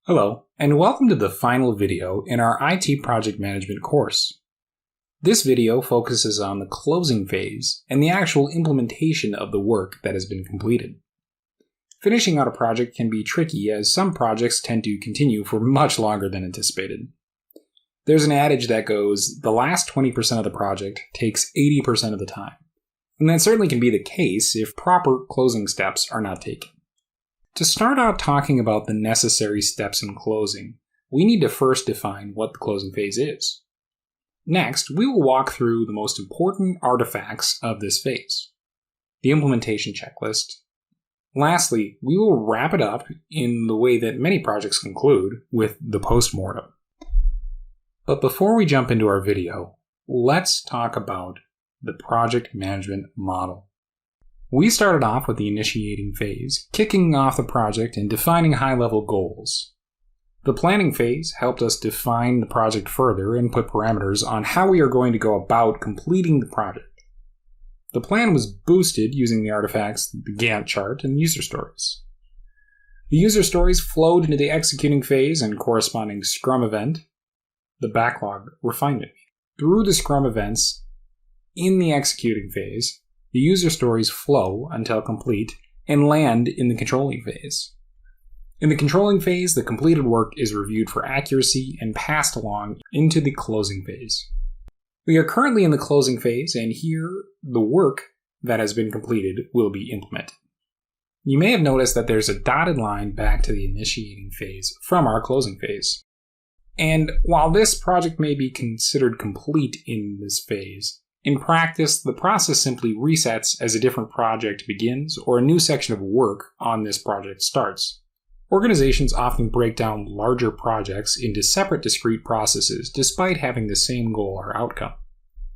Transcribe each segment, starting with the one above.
Hello, and welcome to the final video in our IT project management course. This video focuses on the closing phase and the actual implementation of the work that has been completed. Finishing out a project can be tricky as some projects tend to continue for much longer than anticipated. There's an adage that goes, the last 20% of the project takes 80% of the time. And that certainly can be the case if proper closing steps are not taken. To start out talking about the necessary steps in closing, we need to first define what the closing phase is. Next, we will walk through the most important artifacts of this phase, the implementation checklist. Lastly, we will wrap it up in the way that many projects conclude, with the postmortem. But before we jump into our video, let's talk about the project management model. We started off with the initiating phase, kicking off the project and defining high-level goals. The planning phase helped us define the project further and put parameters on how we are going to go about completing the project. The plan was boosted using the artifacts, the Gantt chart, and user stories. The user stories flowed into the executing phase and corresponding Scrum event, the backlog refinement. Through the Scrum events in the executing phase, the user stories flow until complete and land in the controlling phase. In the controlling phase, the completed work is reviewed for accuracy and passed along into the closing phase. We are currently in the closing phase, and here the work that has been completed will be implemented. You may have noticed that there's a dotted line back to the initiating phase from our closing phase. And while this project may be considered complete in this phase, in practice, the process simply resets as a different project begins or a new section of work on this project starts. Organizations often break down larger projects into separate discrete processes despite having the same goal or outcome.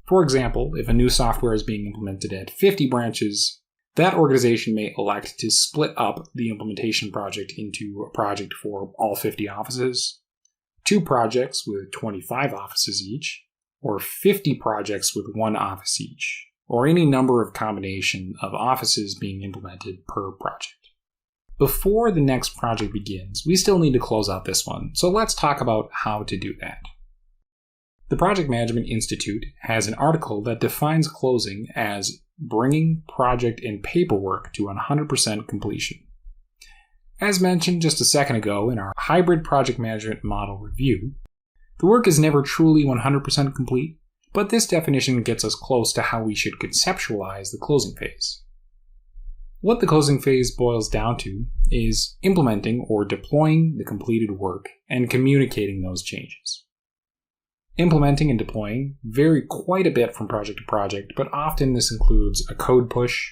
For example, if a new software is being implemented at 50 branches, that organization may elect to split up the implementation project into a project for all 50 offices, 2 projects with 25 offices each, or 50 projects with 1 office each, or any number of combination of offices being implemented per project. Before the next project begins, we still need to close out this one, so let's talk about how to do that. The Project Management Institute has an article that defines closing as bringing project and paperwork to 100% completion. As mentioned just a second ago in our hybrid project management model review, the work is never truly 100% complete, but this definition gets us close to how we should conceptualize the closing phase. What the closing phase boils down to is implementing or deploying the completed work and communicating those changes. Implementing and deploying vary quite a bit from project to project, but often this includes a code push,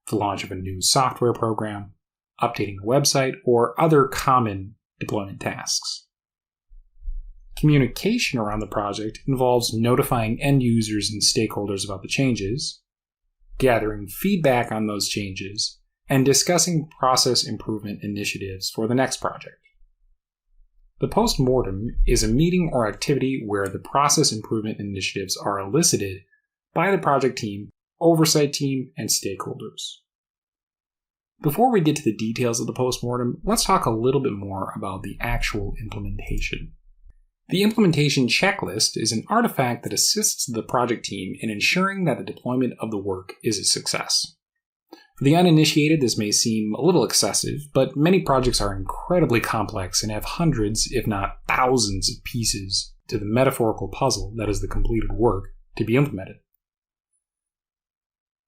the launch of a new software program, updating a website, or other common deployment tasks. Communication around the project involves notifying end users and stakeholders about the changes, gathering feedback on those changes, and discussing process improvement initiatives for the next project. The postmortem is a meeting or activity where the process improvement initiatives are elicited by the project team, oversight team, and stakeholders. Before we get to the details of the postmortem, let's talk a little bit more about the actual implementation. The implementation checklist is an artifact that assists the project team in ensuring that the deployment of the work is a success. For the uninitiated, this may seem a little excessive, but many projects are incredibly complex and have hundreds, if not thousands, of pieces to the metaphorical puzzle that is the completed work to be implemented.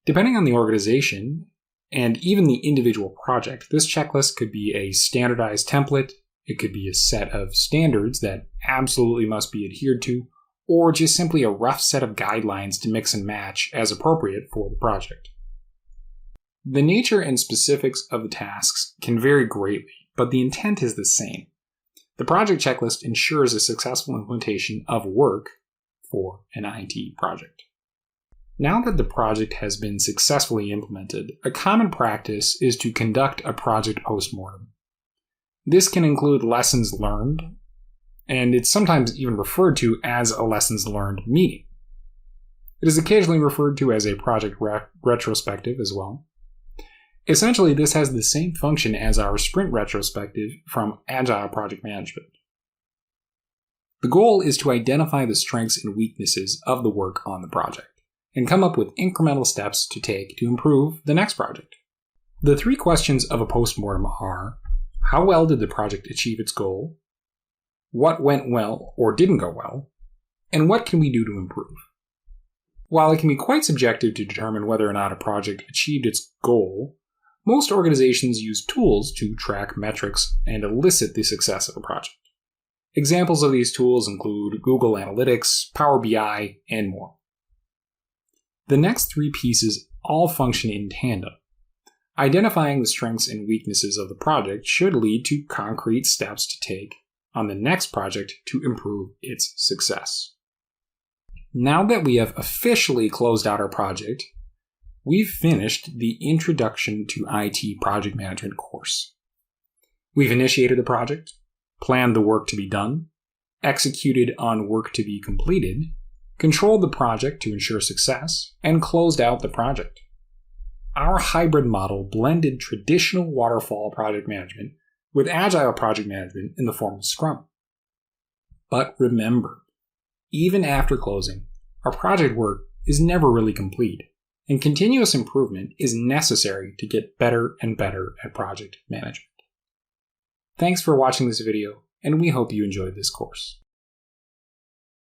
Depending on the organization, and even the individual project, this checklist could be a standardized template. It could be a set of standards that absolutely must be adhered to, or just simply a rough set of guidelines to mix and match as appropriate for the project. The nature and specifics of the tasks can vary greatly, but the intent is the same. The project checklist ensures a successful implementation of work for an IT project. Now that the project has been successfully implemented, a common practice is to conduct a project postmortem. This can include lessons learned, and it's sometimes even referred to as a lessons learned meeting. It is occasionally referred to as a project retrospective as well. Essentially, this has the same function as our sprint retrospective from Agile Project Management. The goal is to identify the strengths and weaknesses of the work on the project, and come up with incremental steps to take to improve the next project. The 3 questions of a postmortem are: how well did the project achieve its goal? What went well or didn't go well? And what can we do to improve? While it can be quite subjective to determine whether or not a project achieved its goal, most organizations use tools to track metrics and elicit the success of a project. Examples of these tools include Google Analytics, Power BI, and more. The next 3 pieces all function in tandem. Identifying the strengths and weaknesses of the project should lead to concrete steps to take on the next project to improve its success. Now that we have officially closed out our project, we've finished the Introduction to IT Project Management course. We've initiated the project, planned the work to be done, executed on work to be completed, controlled the project to ensure success, and closed out the project. Our hybrid model blended traditional waterfall project management with agile project management in the form of Scrum. But remember, even after closing, our project work is never really complete, and continuous improvement is necessary to get better and better at project management. Thanks for watching this video, and we hope you enjoyed this course.